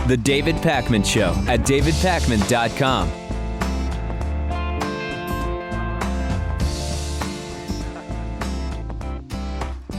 The David Pakman Show at davidpakman.com.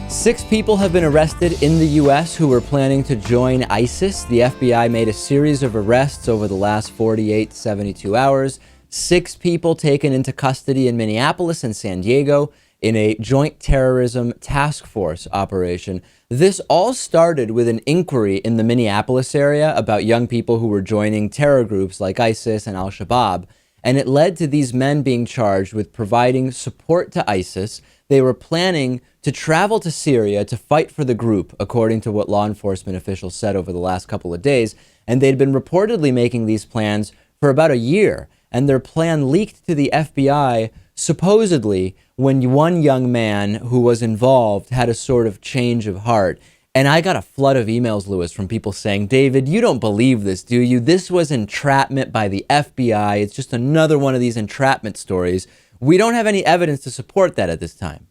Six people have been arrested in the U.S. who were planning to join ISIS. The FBI made a series of arrests over the last 48 to 72 hours. 6 people taken into custody in Minneapolis and San Diego in a joint terrorism task force operation. This all started with an inquiry in the Minneapolis area about young people who were joining terror groups like ISIS and Al-Shabaab. And it led to these men being charged with providing support to ISIS. They were planning to travel to Syria to fight for the group, according to what law enforcement officials said over the last couple of days. And they'd been reportedly making these plans for about a year. And their plan leaked to the FBI, supposedly, when one young man who was involved had a sort of change of heart. And I got a flood of emails, Lewis, from people saying, David, you don't believe this, do you? This was entrapment by the FBI. It's just another one of these entrapment stories. We don't have any evidence to support that at this time.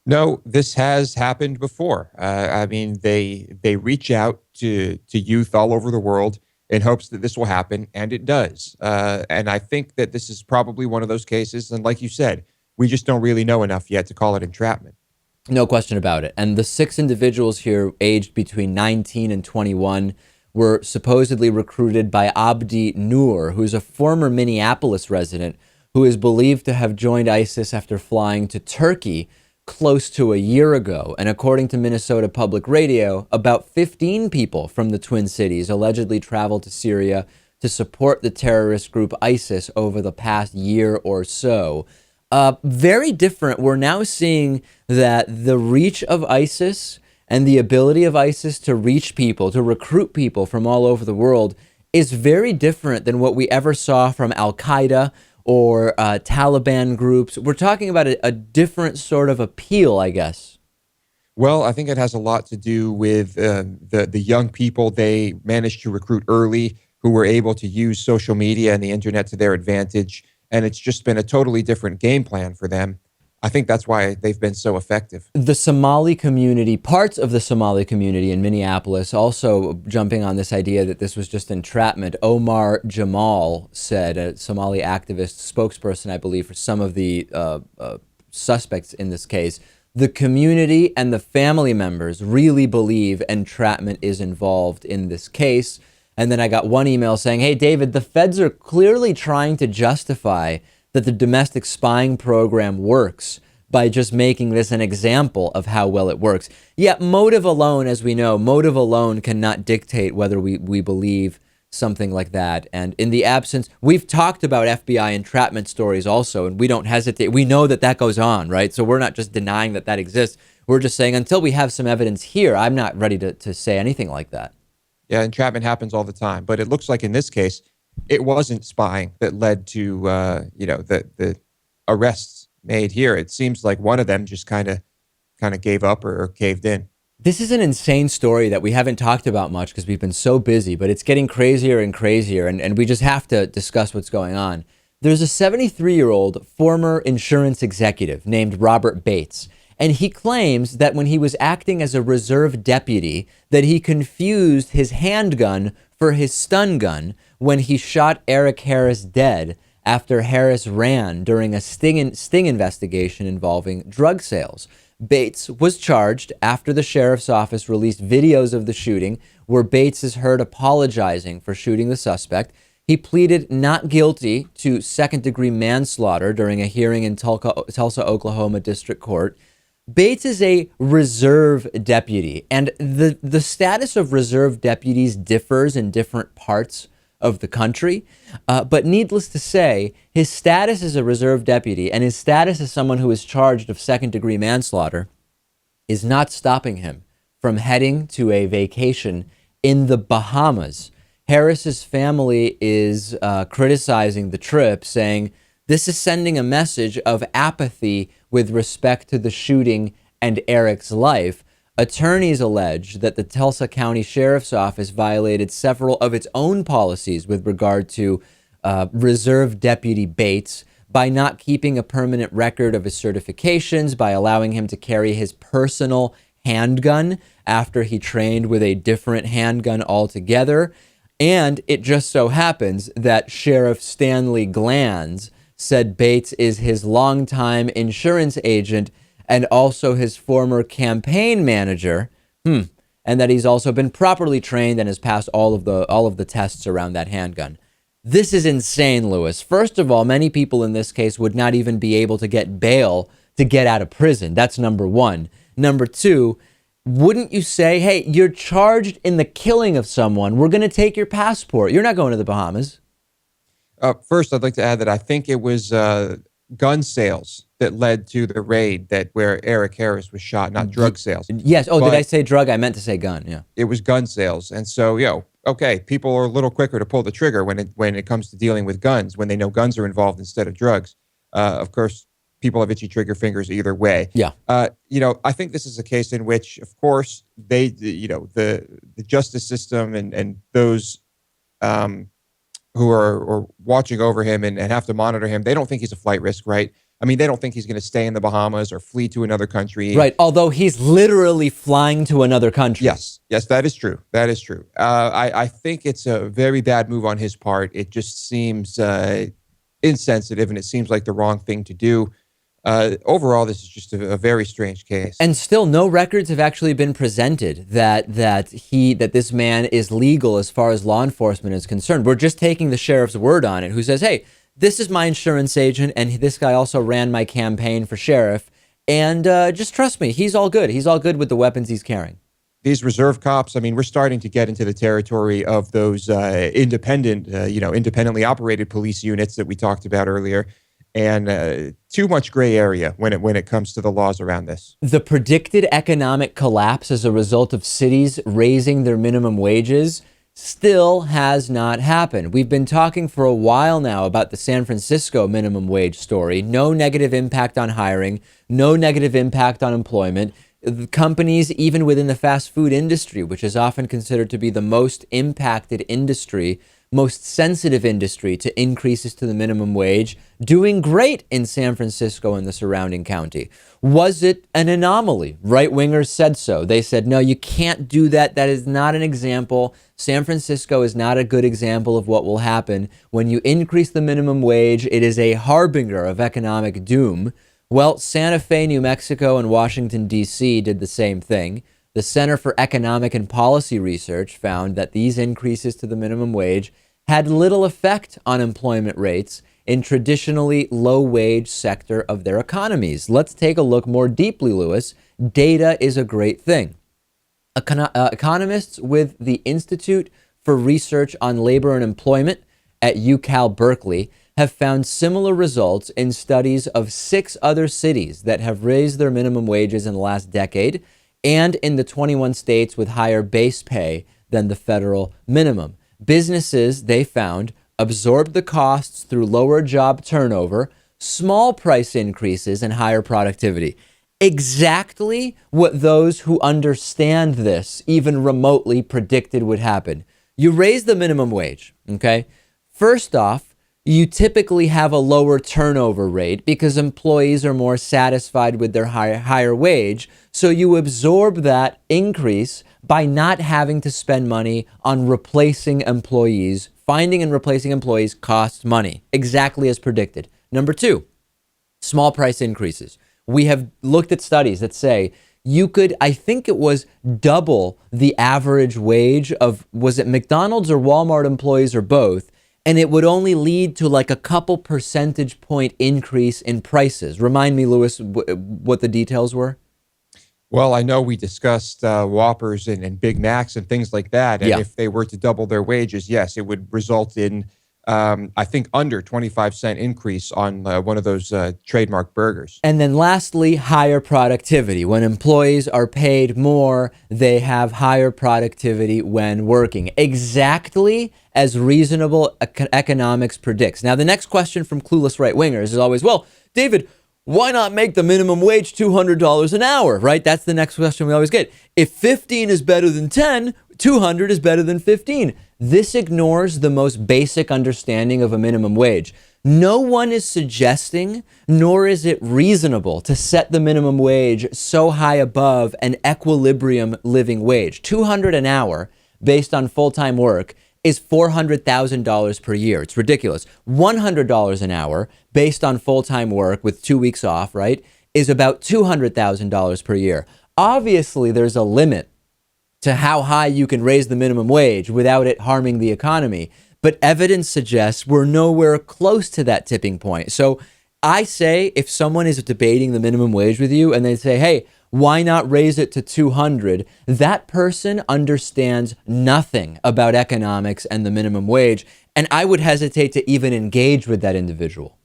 No, this has happened before. I mean, they reach out to youth all over the world in hopes that this will happen, and it does. And I think that this is probably one of those cases. And like you said, we just don't really know enough yet to call it entrapment. No question about it. And the 6 individuals here aged between 19 and 21 were supposedly recruited by Abdi Noor, who's a former Minneapolis resident who is believed to have joined ISIS after flying to Turkey close to a year ago. And according to Minnesota Public Radio, about 15 people from the Twin Cities allegedly traveled to Syria to support the terrorist group ISIS over the past year or so. Very different. We're now seeing that the reach of ISIS and the ability of ISIS to reach people, to recruit people from all over the world is very different than what we ever saw from Al-Qaeda or Taliban groups. We're talking about a different sort of appeal, I guess. Well, I think it has a lot to do with the young people they managed to recruit early who were able to use social media and the internet to their advantage. And it's just been a totally different game plan for them. I think that's why they've been so effective. The Somali community, parts of the Somali community in Minneapolis, also jumping on this idea that this was just entrapment. Omar Jamal said, a Somali activist, spokesperson, I believe, for some of the suspects in this case, the community and the family members really believe entrapment is involved in this case. And then I got one email saying, hey, David, the feds are clearly trying to justify that the domestic spying program works by just making this an example of how well it works. Yet motive alone, as we know, motive alone cannot dictate whether we believe something like that. And in the absence, we've talked about FBI entrapment stories also, and we don't hesitate. We know that that goes on, right? So we're not just denying that that exists. We're just saying until we have some evidence here, I'm not ready to say anything like that. Yeah, entrapment happens all the time, but it looks like in this case, it wasn't spying that led to the arrests made here. It seems like one of them just kind of gave up or caved in. This is an insane story that we haven't talked about much because we've been so busy, but it's getting crazier and crazier, and we just have to discuss what's going on. There's a 73-year-old former insurance executive named Robert Bates. And he claims that when he was acting as a reserve deputy, that he confused his handgun for his stun gun when he shot Eric Harris dead after Harris ran during a sting investigation involving drug sales. Bates was charged after the sheriff's office released videos of the shooting where Bates is heard apologizing for shooting the suspect. He pleaded not guilty to second-degree manslaughter during a hearing in Tulsa, Oklahoma District Court. Bates is a reserve deputy, and the status of reserve deputies differs in different parts of the country. But needless to say, his status as a reserve deputy and his status as someone who is charged of second-degree manslaughter is not stopping him from heading to a vacation in the Bahamas. Harris's family is criticizing the trip, saying this is sending a message of apathy with respect to the shooting and Eric's life. Attorneys allege that the Tulsa County Sheriff's Office violated several of its own policies with regard to Reserve Deputy Bates by not keeping a permanent record of his certifications, by allowing him to carry his personal handgun after he trained with a different handgun altogether. And it just so happens that Sheriff Stanley Glanz said Bates is his longtime insurance agent and also his former campaign manager. And that he's also been properly trained and has passed all of the tests around that handgun. This is insane, Lewis. First of all, many people in this case would not even be able to get bail to get out of prison. That's number one. Number two, wouldn't you say, hey, you're charged in the killing of someone. We're going to take your passport. You're not going to the Bahamas. First, I'd like to add that I think it was gun sales that led to the raid where Eric Harris was shot, not drug sales. Yes. Oh, did I say drug? I meant to say gun. Yeah. It was gun sales. And so, okay, people are a little quicker to pull the trigger when it comes to dealing with guns, when they know guns are involved instead of drugs. Of course, people have itchy trigger fingers either way. Yeah. I think this is a case in which, of course, the justice system and those who are watching over him and have to monitor him, they don't think he's a flight risk, right? I mean, they don't think he's going to stay in the Bahamas or flee to another country. Right. Although he's literally flying to another country. Yes, that is true. That is true. I think it's a very bad move on his part. It just seems insensitive, and it seems like the wrong thing to do. Overall, this is just a very strange case. And still, no records have actually been presented that this man is legal as far as law enforcement is concerned. We're just taking the sheriff's word on it, who says, hey, this is my insurance agent, and this guy also ran my campaign for sheriff, and just trust me, he's all good. He's all good with the weapons he's carrying. These reserve cops, I mean, we're starting to get into the territory of those independently operated police units that we talked about earlier. And too much gray area when it comes to the laws around this. The predicted economic collapse as a result of cities raising their minimum wages still has not happened. We've been talking for a while now about the San Francisco minimum wage story. No negative impact on hiring, no negative impact on employment. Companies, even within the fast food industry, which is often considered to be the most impacted industry, most sensitive industry to increases to the minimum wage, doing great in San Francisco and the surrounding county. Was it an anomaly? Right-wingers said so. They said, no, you can't do that. That is not an example. San Francisco is not a good example of what will happen. When you increase the minimum wage, it is a harbinger of economic doom. Well, Santa Fe, New Mexico, and Washington, D.C. did the same thing. The Center for Economic and Policy Research found that these increases to the minimum wage had little effect on employment rates in traditionally low-wage sector of their economies. Let's take a look more deeply, Lewis. Data is a great thing. Economists with the Institute for Research on Labor and Employment at UCal Berkeley have found similar results in studies of 6 other cities that have raised their minimum wages in the last decade, and in the 21 states with higher base pay than the federal minimum. Businesses, they found, absorbed the costs through lower job turnover, small price increases, and higher productivity. Exactly what those who understand this even remotely predicted would happen. You raise the minimum wage, okay? First off, you typically have a lower turnover rate because employees are more satisfied with their higher wage. So you absorb that increase by not having to spend money on replacing employees. Finding and replacing employees costs money, exactly as predicted. Number 2, small price increases. We have looked at studies that say you could, I think it was double the average wage of, was it McDonald's or Walmart employees or both? And it would only lead to like a couple percentage point increase in prices. Remind me, Lewis, what the details were? Well, I know we discussed Whoppers and Big Macs and things like that. And if they were to double their wages, yes, it would result in, I think, under 25-cent increase on one of those trademark burgers. And then lastly, higher productivity. When employees are paid more, they have higher productivity when working. Exactly as reasonable economics predicts. Now, the next question from clueless right-wingers is always, well, David, why not make the minimum wage $200 an hour, right? That's the next question we always get. If 15 is better than 10, 200 is better than 15. This ignores the most basic understanding of a minimum wage. No one is suggesting, nor is it reasonable to set the minimum wage so high above an equilibrium living wage. $200 an hour based on full-time work is $400,000 per year. It's ridiculous. $100 an hour based on full-time work with 2 weeks off, right, is about $200,000 per year. Obviously, there's a limit to how high you can raise the minimum wage without it harming the economy. But evidence suggests we're nowhere close to that tipping point. So I say if someone is debating the minimum wage with you and they say, hey, why not raise it to 200? That person understands nothing about economics and the minimum wage. And I would hesitate to even engage with that individual.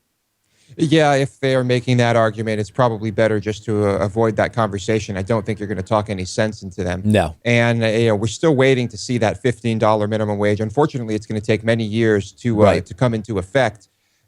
Yeah, if they are making that argument, it's probably better just to avoid that conversation. I don't think you're going to talk any sense into them. No. And we're still waiting to see that $15 minimum wage. Unfortunately, it's going to take many years to come into effect.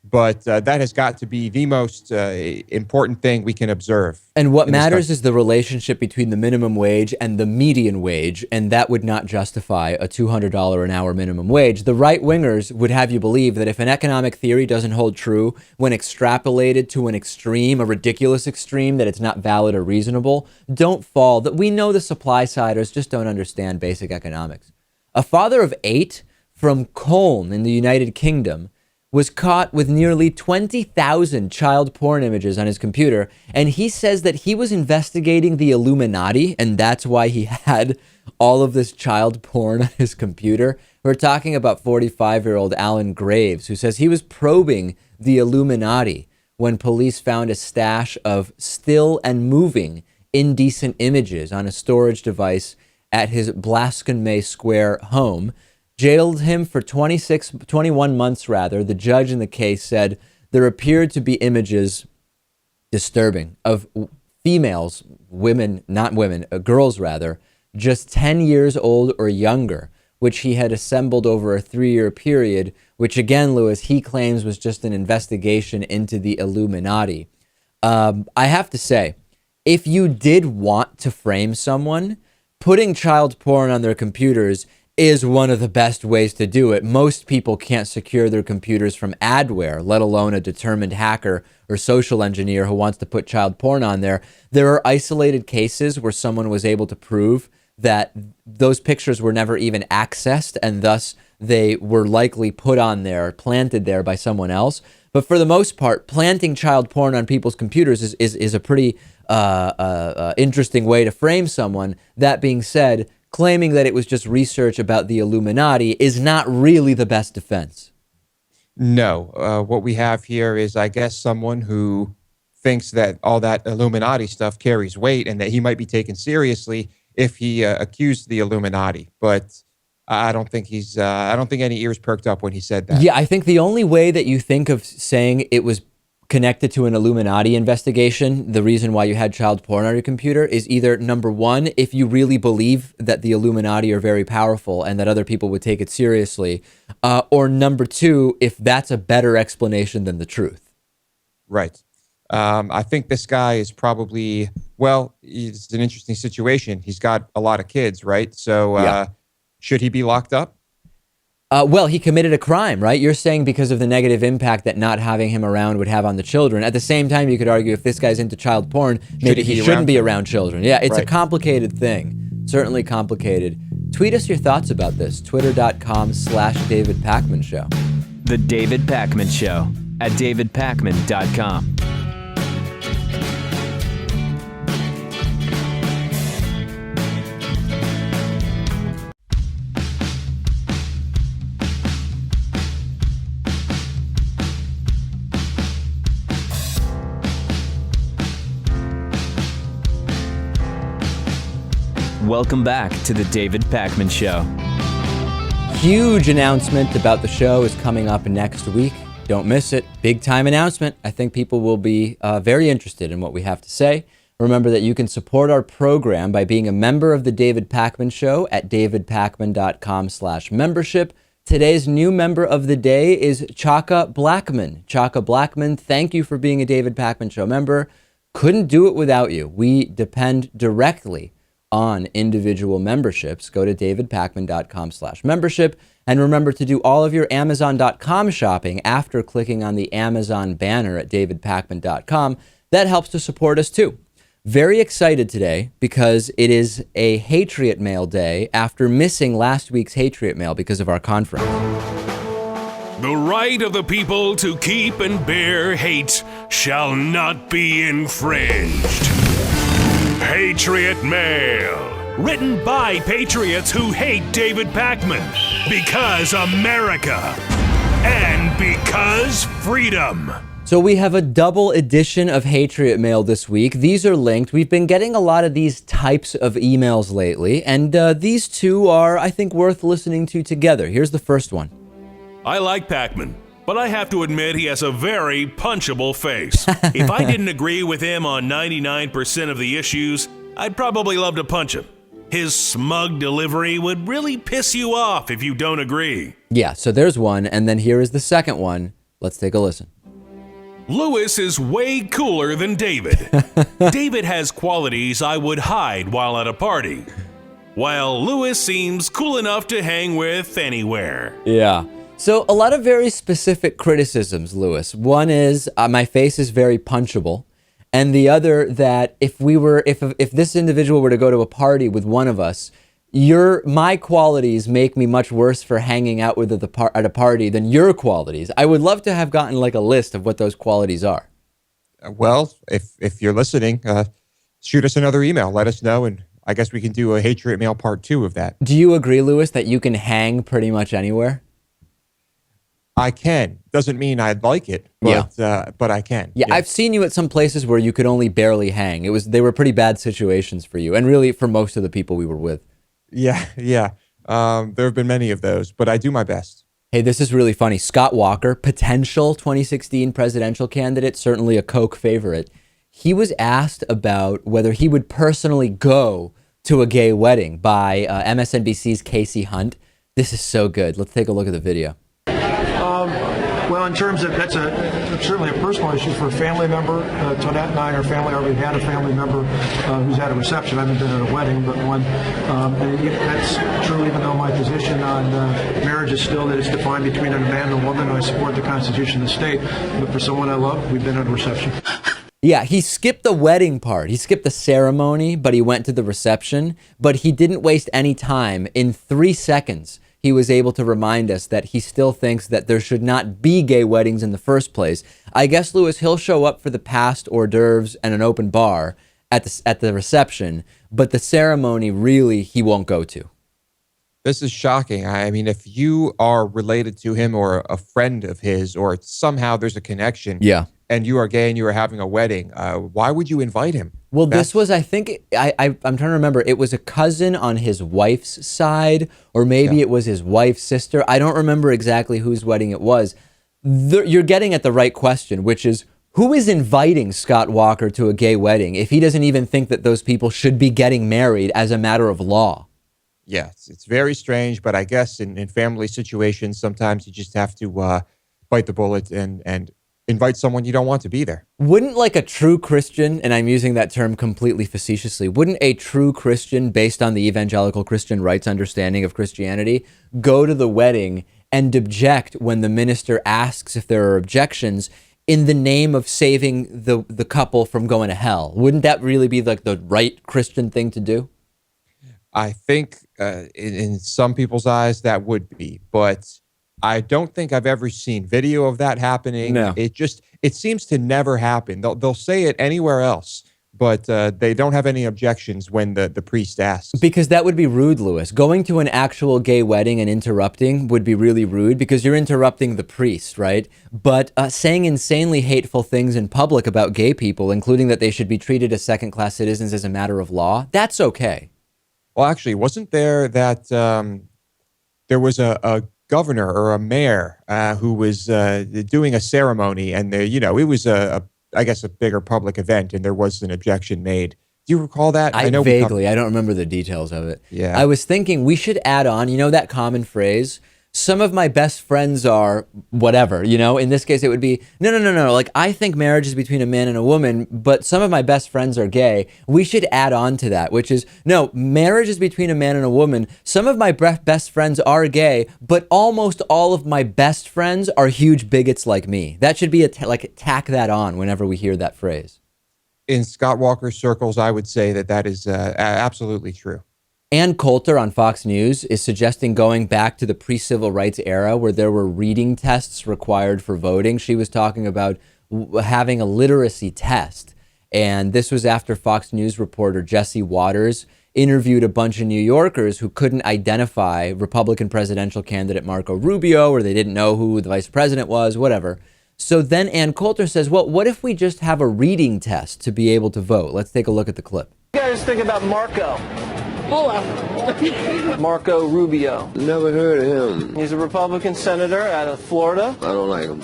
But that has got to be the most important thing we can observe. And what matters is the relationship between the minimum wage and the median wage, and that would not justify a $200 an hour minimum wage. The right-wingers would have you believe that if an economic theory doesn't hold true when extrapolated to an extreme, a ridiculous extreme, that it's not valid or reasonable, don't fall. That we know the supply-siders just don't understand basic economics. A father of 8 from Cologne in the United Kingdom was caught with nearly 20,000 child porn images on his computer, and he says that he was investigating the Illuminati, and that's why he had all of this child porn on his computer. We're talking about 45-year-old Alan Greaves, who says he was probing the Illuminati when police found a stash of still and moving indecent images on a storage device at his Blaskenmay Square home. Jailed him for 21 months rather. The judge in the case said there appeared to be images, disturbing, of females, women, not women, girls rather, just 10 years old or younger, which he had assembled over a 3-year period, which again, Lewis, he claims was just an investigation into the Illuminati. I have to say, if you did want to frame someone, putting child porn on their computers is one of the best ways to do it. Most people can't secure their computers from adware, let alone a determined hacker or social engineer who wants to put child porn on there. There are isolated cases where someone was able to prove that those pictures were never even accessed, and thus they were likely put on there, planted there by someone else. But for the most part, planting child porn on people's computers is a pretty interesting way to frame someone. That being said, claiming that it was just research about the Illuminati is not really the best defense. No. What we have here is, I guess, someone who thinks that all that Illuminati stuff carries weight and that he might be taken seriously if he accused the Illuminati. But I don't think I don't think any ears perked up when he said that. Yeah, I think the only way that you think of saying it was connected to an Illuminati investigation, the reason why you had child porn on your computer, is either, number one, if you really believe that the Illuminati are very powerful and that other people would take it seriously, or number two, if that's a better explanation than the truth. Right. I think this guy is probably, well, it's an interesting situation. He's got a lot of kids, right? So should he be locked up? Well, he committed a crime, right? You're saying because of the negative impact that not having him around would have on the children. At the same time, you could argue if this guy's into child porn, maybe he shouldn't be around children. Yeah, it's a complicated thing. Certainly complicated. Tweet us your thoughts about this. Twitter.com/David Pakman Show. The David Pakman Show at davidpakman.com. Welcome back to the David Pakman Show. Huge announcement about the show is coming up next week. Don't miss it. Big time announcement. I think people will be very interested in what we have to say. Remember that you can support our program by being a member of the David Pakman Show at davidpakman.com/membership. Today's new member of the day is Chaka Blackman. Chaka Blackman, thank you for being a David Pakman Show member. Couldn't do it without you. We depend directly on individual memberships. Go to davidpakman.com/membership, and remember to do all of your Amazon.com shopping after clicking on the Amazon banner at davidpakman.com. That helps to support us too. Very excited today because it is a Hatriot Mail day after missing last week's Hatriot Mail because of our conference. The right of the people to keep and bear hate shall not be infringed. Patriot Mail. Written by patriots who hate David Pakman. Because America. And because freedom. So we have a double edition of Hatriot Mail this week. These are linked. We've been getting a lot of these types of emails lately, and these two are, I think, worth listening to together. Here's the first one. I like Pakman, but I have to admit he has a very punchable face. If I didn't agree with him on 99% of the issues, I'd probably love to punch him. His smug delivery would really piss you off if you don't agree. Yeah, so there's one, and then here is the second one. Let's take a listen. Lewis is way cooler than David. David has qualities I would hide while at a party, while Lewis seems cool enough to hang with anywhere. Yeah. So a lot of very specific criticisms, Lewis. One is my face is very punchable, and the other that if this individual were to go to a party with one of us, my qualities make me much worse for hanging out with at a party than your qualities. I would love to have gotten like a list of what those qualities are. Well, if you're listening, shoot us another email. Let us know, and I guess we can do a Hatriot Mail Part 2 of that. Do you agree, Lewis, that you can hang pretty much anywhere? I can. Doesn't mean I'd like it, but I can. Yeah, I've seen you at some places where you could only barely hang. They were pretty bad situations for you, and really for most of the people we were with. Yeah. There have been many of those, but I do my best. Hey, this is really funny. Scott Walker, potential 2016 presidential candidate, certainly a Coke favorite. He was asked about whether he would personally go to a gay wedding by MSNBC's Casey Hunt. This is so good. Let's take a look at the video. Well, in terms of, that's certainly a personal issue for a family member. Tonette and I are family. I already had a family member who's at a reception. I haven't been at a wedding, but one. And that's true, even though my position on marriage is still that it's defined between a man and a woman. I support the Constitution of the state. But for someone I love, we've been at a reception. Yeah, he skipped the wedding part. He skipped the ceremony, but he went to the reception. But he didn't waste any time. In 3 seconds, he was able to remind us that he still thinks that there should not be gay weddings in the first place. I guess, Lewis, he'll show up for the past hors d'oeuvres and an open bar at the reception, but the ceremony, really, he won't go to. This is shocking. I mean, if you are related to him or a friend of his, or somehow there's a connection, and you are gay and you are having a wedding, why would you invite him? Well, this was, I think, I'm trying to remember, it was a cousin on his wife's side, or maybe it was his wife's sister. I don't remember exactly whose wedding it was. You're getting at the right question, which is, who is inviting Scott Walker to a gay wedding if he doesn't even think that those people should be getting married as a matter of law? Yes, it's very strange, but I guess in family situations, sometimes you just have to bite the bullet and invite someone you don't want to be there. Wouldn't like a true Christian, and I'm using that term completely facetiously, wouldn't a true Christian, based on the evangelical Christian right's understanding of Christianity, go to the wedding and object when the minister asks if there are objections in the name of saving the couple from going to hell? Wouldn't that really be like the right Christian thing to do? I think in some people's eyes that would be, but I don't think I've ever seen video of that happening. No. It seems to never happen. They'll say it anywhere else, but they don't have any objections when the priest asks. Because that would be rude, Lewis. Going to an actual gay wedding and interrupting would be really rude because you're interrupting the priest, right? But saying insanely hateful things in public about gay people, including that they should be treated as second-class citizens as a matter of law, that's okay. Well, actually, wasn't there that there was a governor or a mayor who was doing a ceremony, and it was I guess a bigger public event, and there was an objection made. Do you recall that? I know vaguely. I don't remember the details of it. Yeah. I was thinking we should add on, that common phrase, some of my best friends are whatever, in this case it would be, no. Like, I think marriage is between a man and a woman, but some of my best friends are gay. We should add on to that, which is, no, marriage is between a man and a woman. Some of my best friends are gay, but almost all of my best friends are huge bigots like me. That should be tack that on whenever we hear that phrase. In Scott Walker's circles, I would say that is absolutely true. Ann Coulter on Fox News is suggesting going back to the pre-civil rights era where there were reading tests required for voting. She was talking about having a literacy test. And this was after Fox News reporter Jesse Waters interviewed a bunch of New Yorkers who couldn't identify Republican presidential candidate Marco Rubio, or they didn't know who the vice president was, whatever. So then Ann Coulter says, well, what if we just have a reading test to be able to vote? Let's take a look at the clip. What do you guys think about Marco? Marco Rubio. Never heard of him. He's a Republican senator out of Florida. I don't like him.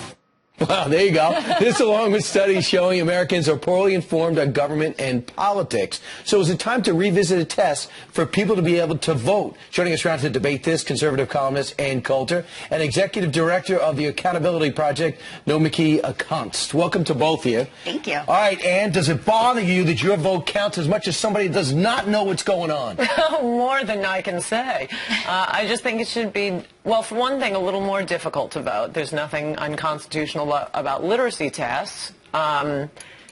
Wow, there you go. This along with studies showing Americans are poorly informed on government and politics. So is it time to revisit a test for people to be able to vote? Joining us around to debate this, conservative columnist Ann Coulter and executive director of the Accountability Project, Nomiki Kunst. Welcome to both of you. Thank you. All right, Ann, does it bother you that your vote counts as much as somebody that does not know what's going on? More than I can say. I just think it should be, well, for one thing, a little more difficult to vote. There's nothing unconstitutional about literacy tests.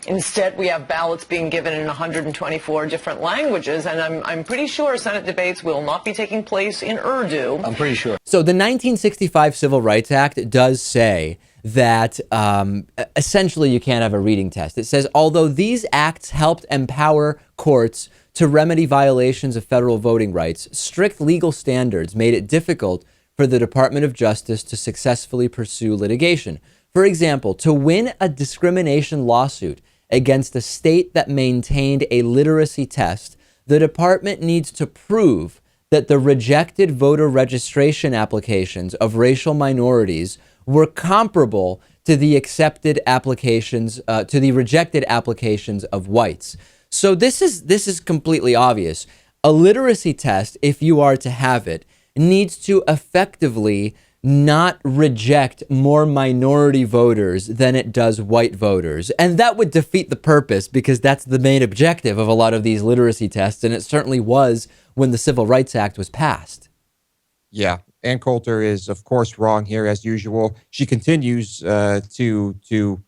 Instead, we have ballots being given in 124 different languages, and I'm pretty sure Senate debates will not be taking place in Urdu. I'm pretty sure. So the 1965 Civil Rights Act does say that essentially you can't have a reading test. It says, although these acts helped empower courts to remedy violations of federal voting rights, strict legal standards made it difficult for the Department of Justice to successfully pursue litigation. For example, to win a discrimination lawsuit against a state that maintained a literacy test, the department needs to prove that the rejected voter registration applications of racial minorities were comparable to the accepted applications, to the rejected applications of whites. So this is completely obvious. A literacy test, if you are to have it, needs to effectively not reject more minority voters than it does white voters. And that would defeat the purpose, because that's the main objective of a lot of these literacy tests. And it certainly was when the Civil Rights Act was passed. Yeah. Ann Coulter is, of course, wrong here, as usual. She continues to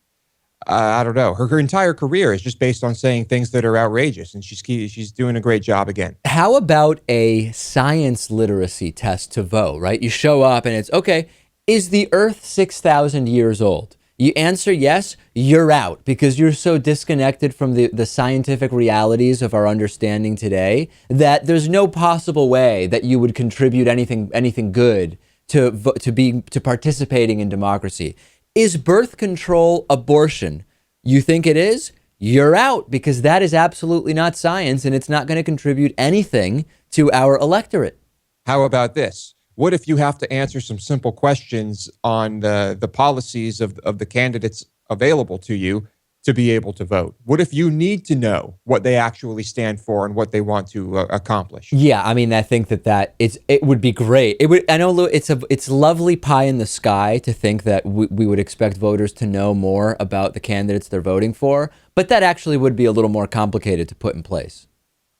I don't know. Her entire career is just based on saying things that are outrageous, and she's doing a great job again. How about a science literacy test to vote, right? You show up and it's, okay, is the Earth 6,000 years old? You answer yes, you're out, because you're so disconnected from the scientific realities of our understanding today that there's no possible way that you would contribute anything good to participating in democracy. Is birth control abortion? You think it is? You're out, because that is absolutely not science, and it's not going to contribute anything to our electorate. How about this? What if you have to answer some simple questions on the policies of the candidates available to you to be able to vote? What if you need to know what they actually stand for and what they want to accomplish? Yeah, I mean, I think it would be great. I know it's lovely pie in the sky to think that we would expect voters to know more about the candidates they're voting for, but that actually would be a little more complicated to put in place.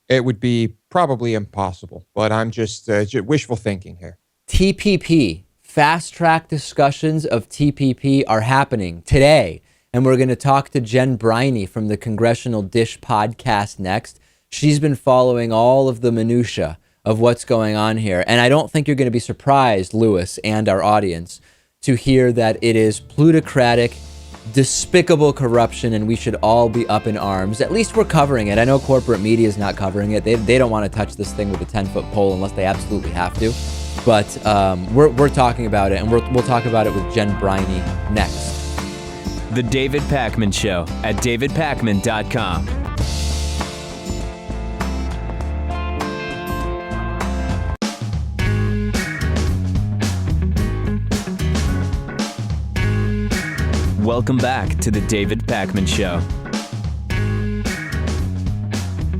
It would be probably impossible, but I'm just wishful thinking here. TPP, fast-track discussions of TPP are happening today. And we're going to talk to Jen Briney from the Congressional Dish podcast next. She's been following all of the minutia of what's going on here. And I don't think you're going to be surprised, Lewis, and our audience, to hear that it is plutocratic, despicable corruption, and we should all be up in arms. At least we're covering it. I know corporate media is not covering it. They don't want to touch this thing with a 10-foot pole unless they absolutely have to. But we're talking about it, and we'll talk about it with Jen Briney next. The David Pakman Show at davidpakman.com. Welcome back to The David Pakman Show.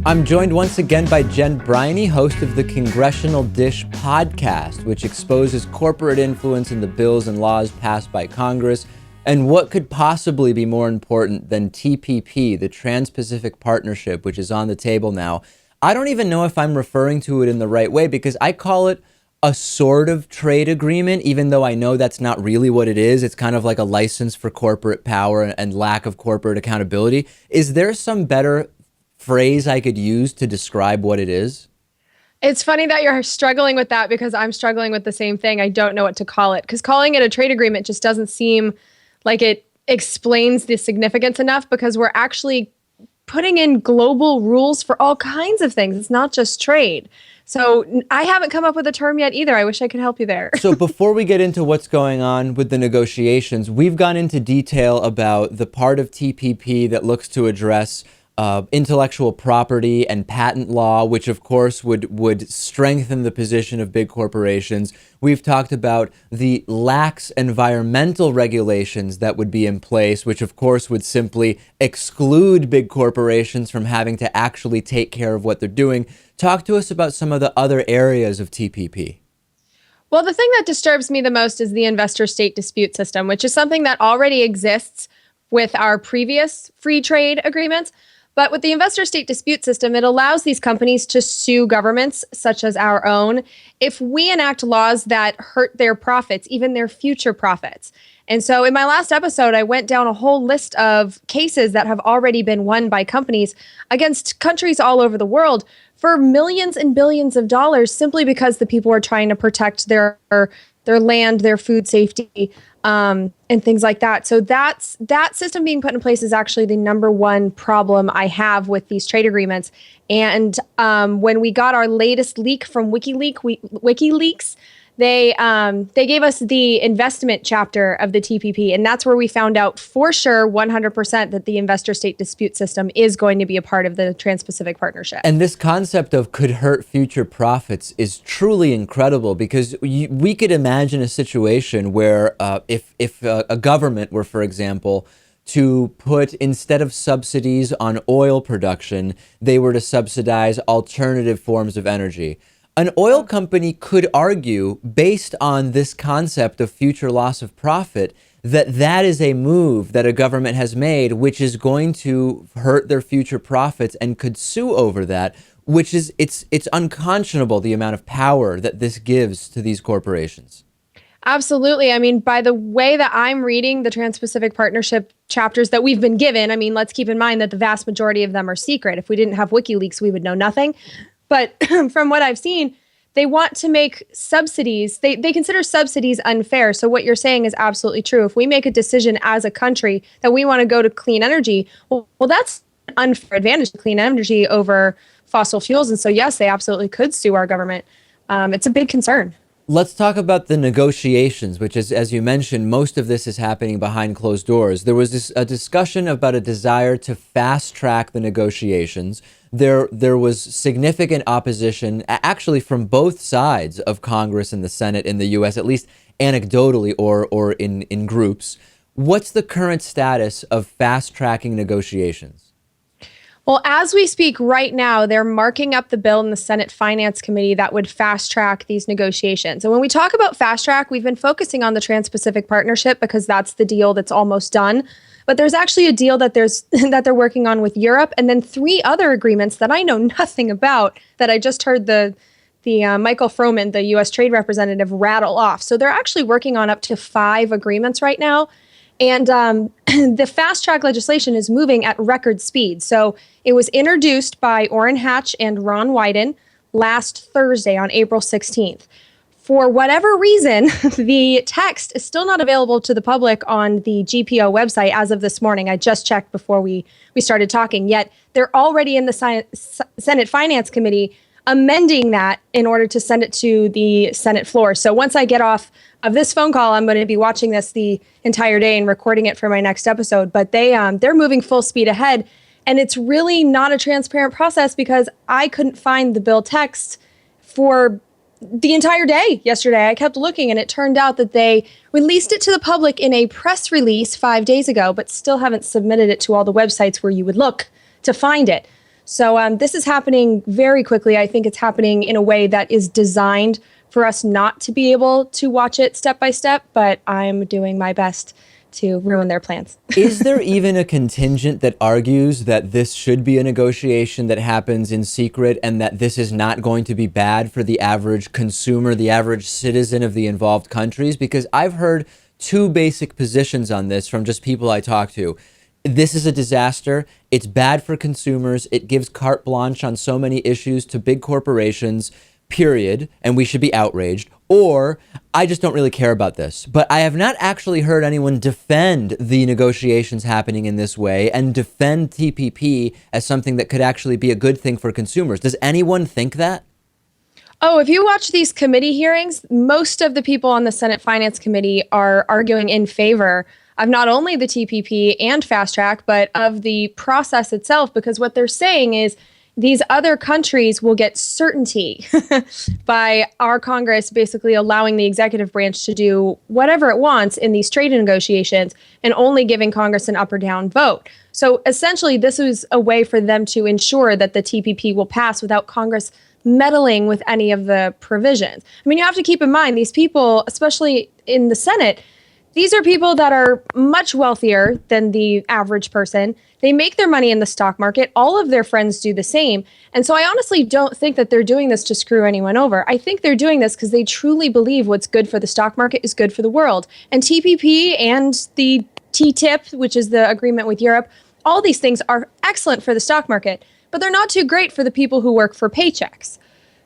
I'm joined once again by Jen Briney, host of the Congressional Dish podcast, which exposes corporate influence in the bills and laws passed by Congress. And what could possibly be more important than TPP, the Trans-Pacific Partnership, which is on the table now? I don't even know if I'm referring to it in the right way, because I call it a sort of trade agreement, even though I know that's not really what it is. It's kind of like a license for corporate power and lack of corporate accountability. Is there some better phrase I could use to describe what it is? It's funny that you're struggling with that because I'm struggling with the same thing. I don't know what to call it because calling it a trade agreement just doesn't seem like it explains the significance enough because we're actually putting in global rules for all kinds of things. It's not just trade. So I haven't come up with a term yet either. I wish I could help you there. So before we get into what's going on with the negotiations, we've gone into detail about the part of TPP that looks to address intellectual property and patent law, which of course would strengthen the position of big corporations. We've talked about the lax environmental regulations that would be in place, which of course would simply exclude big corporations from having to actually take care of what they're doing. Talk to us about some of the other areas of TPP. Well, the thing that disturbs me the most is the investor-state dispute system, which is something that already exists with our previous free trade agreements. But with the investor-state dispute system, it allows these companies to sue governments, such as our own, if we enact laws that hurt their profits, even their future profits. And so in my last episode, I went down a whole list of cases that have already been won by companies against countries all over the world for millions and billions of dollars simply because the people are trying to protect their land, their food safety, and things like that. So that system being put in place is actually the number one problem I have with these trade agreements. And when we got our latest leak from WikiLeaks, they gave us the investment chapter of the TPP, and that's where we found out for sure 100% that the investor-state dispute system is going to be a part of the Trans-Pacific Partnership. And this concept of could hurt future profits is truly incredible because we could imagine a situation where if a government were, for example, to put, instead of subsidies on oil production, they were to subsidize alternative forms of energy. An oil company could argue, based on this concept of future loss of profit, that is a move that a government has made, which is going to hurt their future profits and could sue over that, which is, it's unconscionable the amount of power that this gives to these corporations. Absolutely. I mean, by the way that I'm reading the Trans-Pacific Partnership chapters that we've been given, I mean, let's keep in mind that the vast majority of them are secret. If we didn't have WikiLeaks, we would know nothing. But from what I've seen, they want to make subsidies, they consider subsidies unfair. So what you're saying is absolutely true. If we make a decision as a country that we want to go to clean energy, well, that's an unfair advantage to clean energy over fossil fuels. And so, yes, they absolutely could sue our government. It's a big concern. Let's talk about the negotiations, which is, as you mentioned, most of this is happening behind closed doors. There was a discussion about a desire to fast track the negotiations. There was significant opposition, actually from both sides of Congress and the Senate in the U.S., at least anecdotally or in groups. What's the current status of fast tracking negotiations? Well, as we speak right now, they're marking up the bill in the Senate Finance Committee that would fast track these negotiations. And when we talk about fast track, we've been focusing on the Trans-Pacific Partnership because that's the deal that's almost done. But there's actually a deal that they're working on with Europe, and then 3 other agreements that I know nothing about that I just heard the Michael Froman, the U.S. Trade Representative, rattle off. So they're actually working on up to 5 agreements right now. And the fast track legislation is moving at record speed. So it was introduced by Orrin Hatch and Ron Wyden last Thursday on April 16th. For whatever reason, the text is still not available to the public on the GPO website as of this morning. I just checked before we started talking, yet they're already in the Senate Finance Committee amending that in order to send it to the Senate floor. So once I get off of this phone call, I'm going to be watching this the entire day and recording it for my next episode. But they're moving full speed ahead. And it's really not a transparent process because I couldn't find the bill text for the entire day yesterday. I kept looking and it turned out that they released it to the public in a press release 5 days ago, but still haven't submitted it to all the websites where you would look to find it. So this is happening very quickly. I think it's happening in a way that is designed for us not to be able to watch it step by step, but I'm doing my best to ruin their plans. Is there even a contingent that argues that this should be a negotiation that happens in secret and that this is not going to be bad for the average consumer, the average citizen of the involved countries? Because I've heard two basic positions on this from just people I talk to. This is a disaster. It's bad for consumers. It gives carte blanche on so many issues to big corporations, period, and we should be outraged. Or I just don't really care about this. But I have not actually heard anyone defend the negotiations happening in this way and defend TPP as something that could actually be a good thing for consumers. Does anyone think that? Oh, if you watch these committee hearings, most of the people on the Senate Finance Committee are arguing in favor of not only the TPP and fast track, but of the process itself, because what they're saying is these other countries will get certainty by our Congress basically allowing the executive branch to do whatever it wants in these trade negotiations and only giving Congress an up or down vote. So essentially, this is a way for them to ensure that the TPP will pass without Congress meddling with any of the provisions. I mean, you have to keep in mind these people, especially in the Senate, these are people that are much wealthier than the average person. They make their money in the stock market. All of their friends do the same. And so I honestly don't think that they're doing this to screw anyone over. I think they're doing this because they truly believe what's good for the stock market is good for the world. And TPP and the TTIP, which is the agreement with Europe, all these things are excellent for the stock market, but they're not too great for the people who work for paychecks.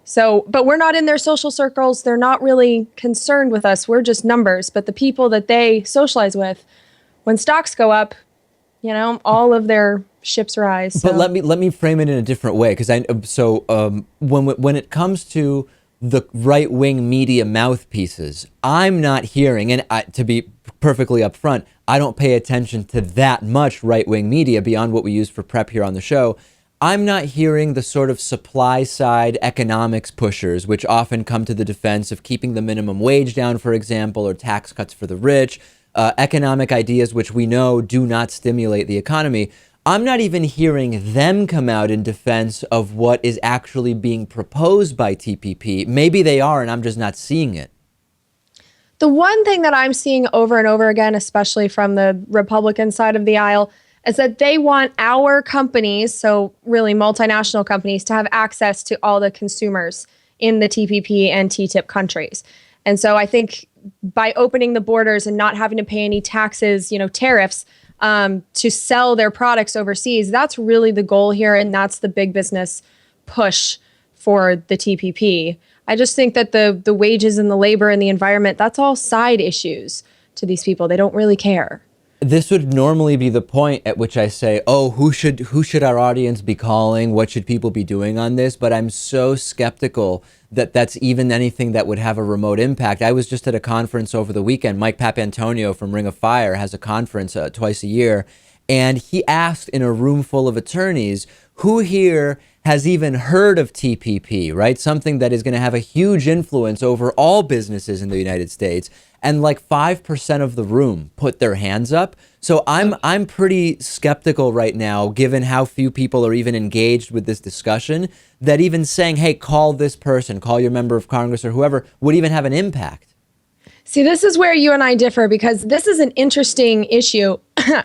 So, but we're not in their social circles. They're not really concerned with us. We're just numbers. But the people that they socialize with, when stocks go up, you know, all of their ships rise. So. But let me frame it in a different way, because when it comes to the right-wing media mouthpieces, I'm not hearing, and to be perfectly upfront, I don't pay attention to that much right-wing media beyond what we use for prep here on the show. I'm not hearing the sort of supply side economics pushers, which often come to the defense of keeping the minimum wage down, for example, or tax cuts for the rich, economic ideas which we know do not stimulate the economy. I'm not even hearing them come out in defense of what is actually being proposed by TPP. Maybe they are, and I'm just not seeing it. The one thing that I'm seeing over and over again, especially from the Republican side of the aisle, is that they want our companies, so really multinational companies, to have access to all the consumers in the TPP and TTIP countries. And so I think by opening the borders and not having to pay any taxes, tariffs, to sell their products overseas, that's really the goal here. And that's the big business push for the TPP. I just think that the wages and the labor and the environment, that's all side issues to these people. They don't really care. This would normally be the point at which I say, oh, who should our audience be calling? What should people be doing on this? But I'm so skeptical that that's even anything that would have a remote impact. I was just at a conference over the weekend. Mike Papantonio from Ring of Fire has a conference twice a year. And he asked in a room full of attorneys, who here has even heard of TPP, right? Something that is going to have a huge influence over all businesses in the United States. And like 5% of the room put their hands up. So I'm pretty skeptical right now, given how few people are even engaged with this discussion, that even saying, hey, call this person, call your member of Congress or whoever, would even have an impact. See, this is where you and I differ, because this is an interesting issue.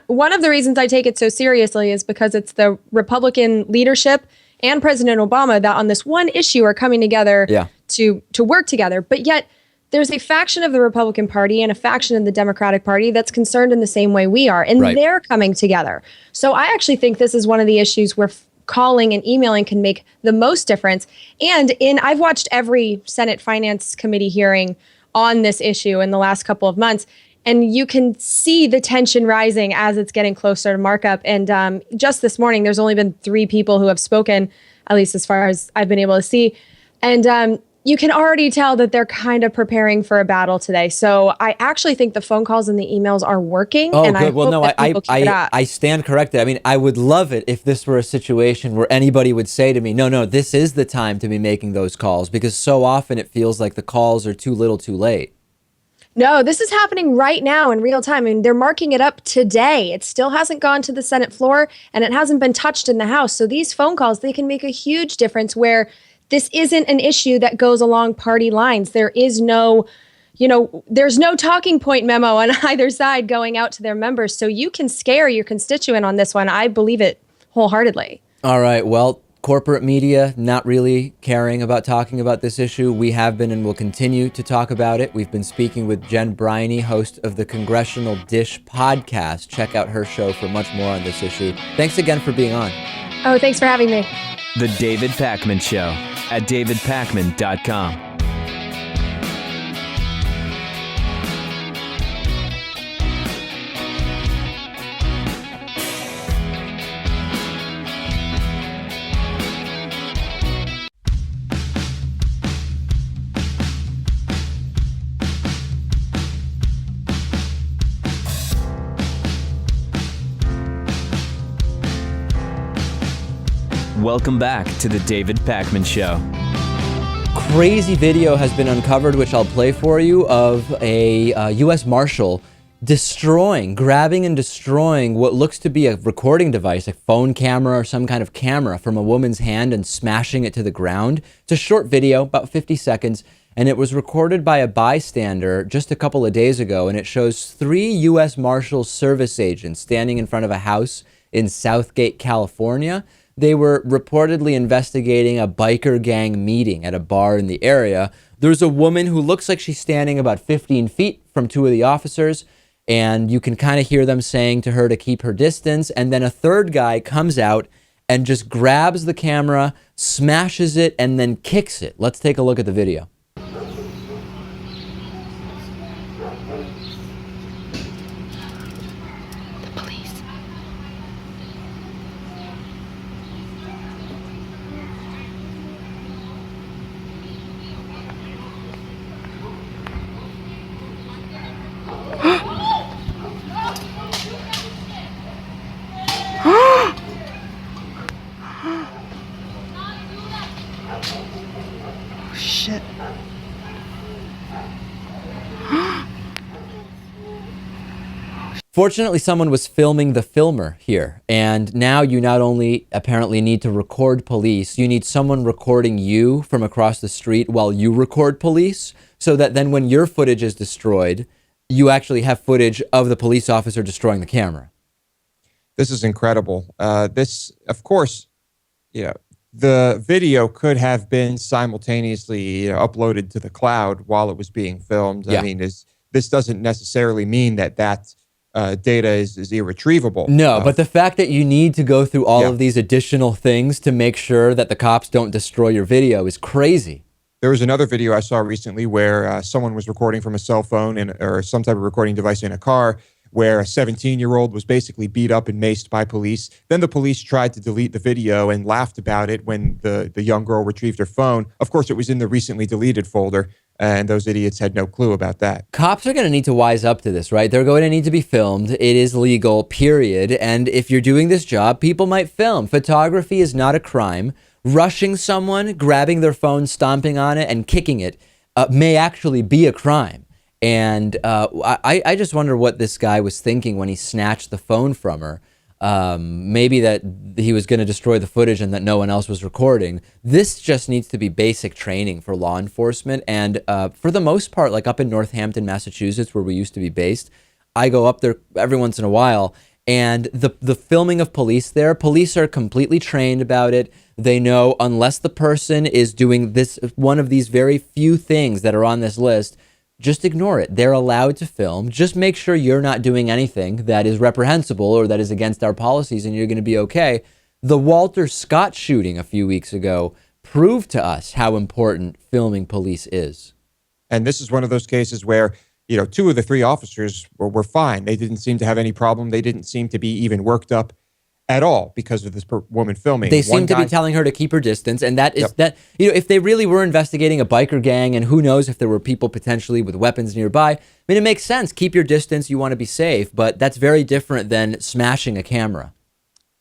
One of the reasons I take it so seriously is because it's the Republican leadership and President Obama that on this one issue are coming together to work together. But yet there's a faction of the Republican Party and a faction of the Democratic Party that's concerned in the same way we are, and they're coming together. So I actually think this is one of the issues where calling and emailing can make the most difference. And I've watched every Senate Finance Committee hearing on this issue in the last couple of months, and you can see the tension rising as it's getting closer to markup. And just this morning, there's only been 3 people who have spoken, at least as far as I've been able to see. And you can already tell that they're kind of preparing for a battle today. So I actually think the phone calls and the emails are working. Oh, and good. Well, no, I stand corrected. I mean, I would love it if this were a situation where anybody would say to me, no, this is the time to be making those calls, because so often it feels like the calls are too little too late. No, this is happening right now in real time. I mean, they're marking it up today. It still hasn't gone to the Senate floor, and it hasn't been touched in the House. So these phone calls, they can make a huge difference where this isn't an issue that goes along party lines. There is no there's no talking point memo on either side going out to their members. So you can scare your constituent on this one. I believe it wholeheartedly. All right. Well, corporate media not really caring about talking about this issue. We have been and will continue to talk about it. We've been speaking with Jen Briney, host of the Congressional Dish podcast. Check out her show for much more on this issue. Thanks again for being on. Oh, thanks for having me. The David Pakman Show at davidpakman.com. Welcome back to the David Pakman Show. Crazy video has been uncovered, which I'll play for you, of a U.S. Marshal grabbing and destroying what looks to be a recording device, a phone camera or some kind of camera, from a woman's hand and smashing it to the ground. It's a short video, about 50 seconds, and it was recorded by a bystander just a couple of days ago, and it shows 3 U.S. Marshals service agents standing in front of a house in Southgate, California. They were reportedly investigating a biker gang meeting at a bar in the area. There's a woman who looks like she's standing about 15 feet from 2 of the officers, and you can kind of hear them saying to her to keep her distance. And then a third guy comes out and just grabs the camera, smashes it, and then kicks it. Let's take a look at the video. Shit. Fortunately, someone was filming the filmer here, and now you not only apparently need to record police, you need someone recording you from across the street while you record police, so that then when your footage is destroyed, you actually have footage of the police officer destroying the camera. This is incredible. This, of course, the video could have been simultaneously uploaded to the cloud while it was being filmed. Yeah. I mean, this doesn't necessarily mean that data is irretrievable. No, but the fact that you need to go through all Yeah. of these additional things to make sure that the cops don't destroy your video is crazy. There was another video I saw recently where someone was recording from a cell phone or some type of recording device in a car, where a 17-year-old was basically beat up and maced by police. Then the police tried to delete the video and laughed about it when the young girl retrieved her phone. Of course, it was in the recently deleted folder, and those idiots had no clue about that. Cops are going to need to wise up to this, right? They're going to need to be filmed. It is legal, period. And if you're doing this job, people might film. Photography is not a crime. Rushing someone, grabbing their phone, stomping on it, and kicking it may actually be a crime. And I just wonder what this guy was thinking when he snatched the phone from her. Maybe that he was going to destroy the footage and that no one else was recording. This just needs to be basic training for law enforcement. And for the most part, like up in Northampton, Massachusetts, where we used to be based, I go up there every once in a while. And the filming of police there, police are completely trained about it. They know unless the person is doing this, one of these very few things that are on this list, just ignore it. They're allowed to film. Just make sure you're not doing anything that is reprehensible or that is against our policies, and you're going to be okay. The Walter Scott shooting a few weeks ago proved to us how important filming police is. And this is one of those cases where, 2 of the 3 officers were fine. They didn't seem to have any problem. They didn't seem to be even worked up at all because of this woman filming. They seem to be telling her to keep her distance, and that is that. If they really were investigating a biker gang, and who knows if there were people potentially with weapons nearby, I mean, it makes sense. Keep your distance. You want to be safe, but that's very different than smashing a camera.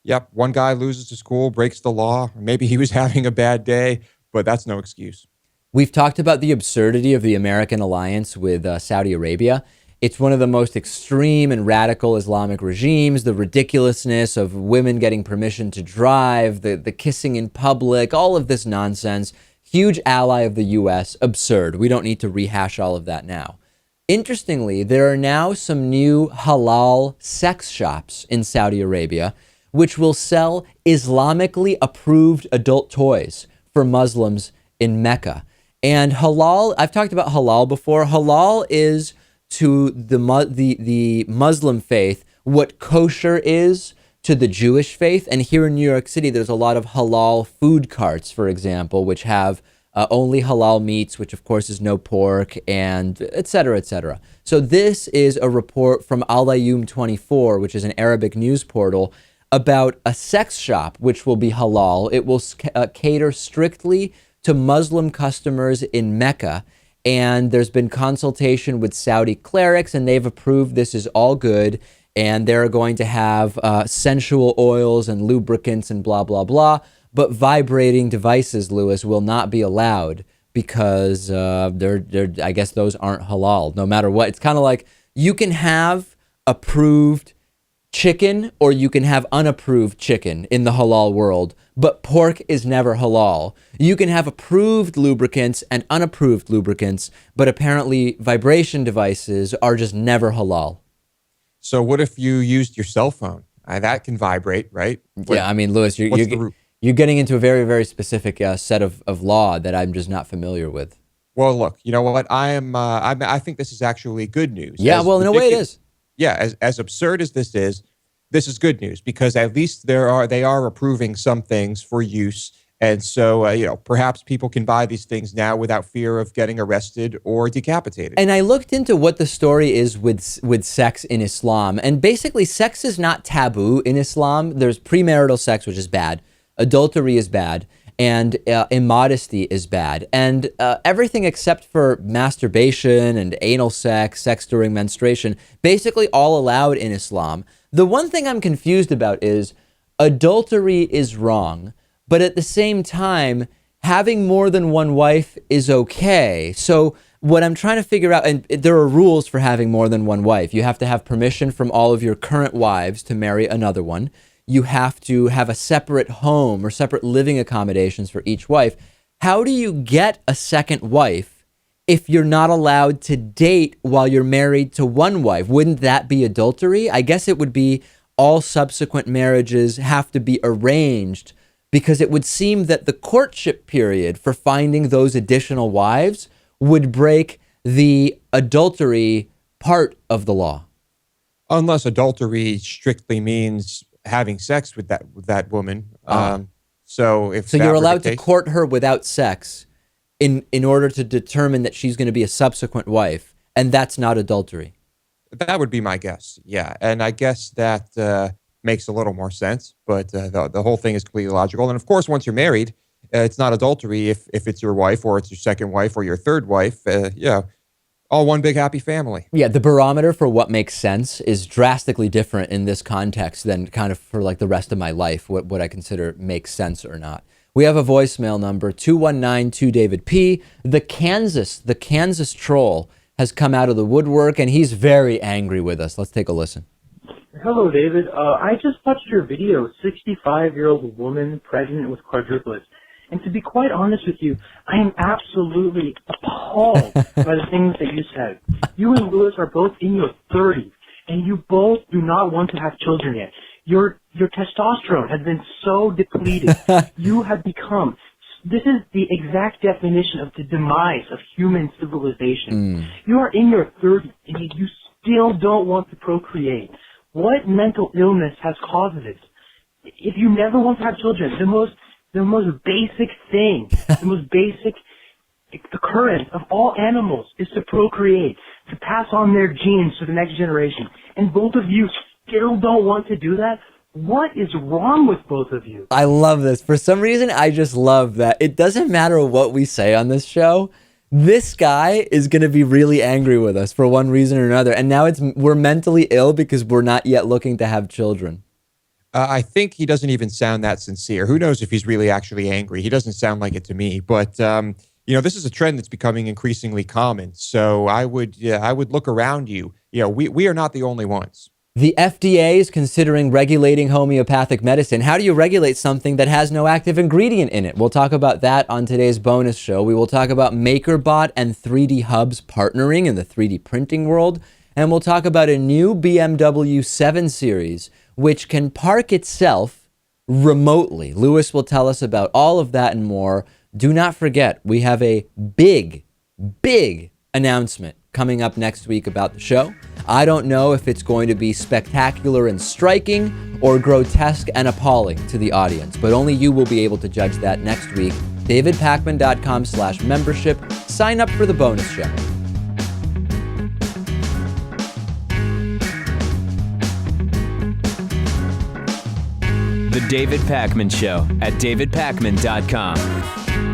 Yep, one guy loses to school, breaks the law. Maybe he was having a bad day, but that's no excuse. We've talked about the absurdity of the American alliance with Saudi Arabia. It's one of the most extreme and radical Islamic regimes, the ridiculousness of women getting permission to drive, the kissing in public, all of this nonsense. Huge ally of the U.S., absurd. We don't need to rehash all of that now. Interestingly, there are now some new halal sex shops in Saudi Arabia, which will sell Islamically approved adult toys for Muslims in Mecca. And halal, I've talked about halal before. Halal is to the Muslim faith what kosher is to the Jewish faith. And here in New York City, there's a lot of halal food carts, for example, which have only halal meats, which of course is no pork, and et cetera, et cetera. So this is a report from Al Ayyum 24, which is an Arabic news portal, about a sex shop which will be halal. It will cater strictly to Muslim customers in Mecca. And there's been consultation with Saudi clerics, and they've approved this is all good. And they're going to have sensual oils and lubricants and blah, blah, blah. But vibrating devices, Lewis, will not be allowed because I guess those aren't halal, no matter what. It's kind of like you can have approved chicken or you can have unapproved chicken in the halal world, but pork is never halal. You can have approved lubricants and unapproved lubricants, but apparently vibration devices are just never halal. So what if you used your cell phone? That can vibrate, right? Yeah, I mean, Lewis, you're getting into a very, very specific set of law that I'm just not familiar with. Well, look, you know what? I think this is actually good news. Yeah, well, in a way it is. Yeah, as absurd as this is good news because at least they are approving some things for use. And so, perhaps people can buy these things now without fear of getting arrested or decapitated. And I looked into what the story is with sex in Islam. And basically, sex is not taboo in Islam. There's premarital sex, which is bad. Adultery is bad. And immodesty is bad. And everything except for masturbation and anal sex during menstruation, basically all allowed in Islam. The one thing I'm confused about is adultery is wrong. But at the same time, having more than one wife is okay. So what I'm trying to figure out, and there are rules for having more than one wife. You have to have permission from all of your current wives to marry another one. You have to have a separate home or separate living accommodations for each wife. How do you get a second wife if you're not allowed to date while you're married to one wife? Wouldn't that be adultery? I guess it would be all subsequent marriages have to be arranged, because it would seem that the courtship period for finding those additional wives would break the adultery part of the law. Unless adultery strictly means having sex with that woman. So you're allowed to court her without sex in order to determine that she's going to be a subsequent wife, and that's not adultery. That would be my guess, yeah. And I guess that makes a little more sense, but the whole thing is completely logical. And of course, once you're married, it's not adultery if it's your wife or it's your second wife or your third wife. All one big happy family. Yeah, the barometer for what makes sense is drastically different in this context than kind of for like the rest of my life, what I consider makes sense or not. We have a voicemail number, 219-2-DAVID-P. The Kansas troll has come out of the woodwork, and he's very angry with us. Let's take a listen. Hello, David. I just watched your video, 65-year-old woman pregnant with quadruplets. And to be quite honest with you, I am absolutely appalled by the things that you said. You and Lewis are both in your 30s, and you both do not want to have children yet. Your testosterone has been so depleted. You have become... This is the exact definition of the demise of human civilization. You are in your 30s, and you still don't want to procreate. What mental illness has caused this? If you never want to have children, the most basic thing, the most basic occurrence of all animals is to procreate, to pass on their genes to the next generation. And both of you still don't want to do that? What is wrong with both of you? I love this. For some reason, I just love that. It doesn't matter what we say on this show. This guy is going to be really angry with us for one reason or another. And now we're mentally ill because we're not yet looking to have children. I think he doesn't even sound that sincere. Who knows if he's really actually angry? He doesn't sound like it to me. But, this is a trend that's becoming increasingly common. So I would look around you. We are not the only ones. The FDA is considering regulating homeopathic medicine. How do you regulate something that has no active ingredient in it? We'll talk about that on today's bonus show. We will talk about MakerBot and 3D Hubs partnering in the 3D printing world. And we'll talk about a new BMW 7 Series, which can park itself remotely. Lewis will tell us about all of that and more. Do not forget, we have a big announcement coming up next week about the show. I don't know if it's going to be spectacular and striking or grotesque and appalling to the audience, but only you will be able to judge that next week. davidpakman.com/membership. Sign up for the bonus show. The David Pakman Show at davidpakman.com.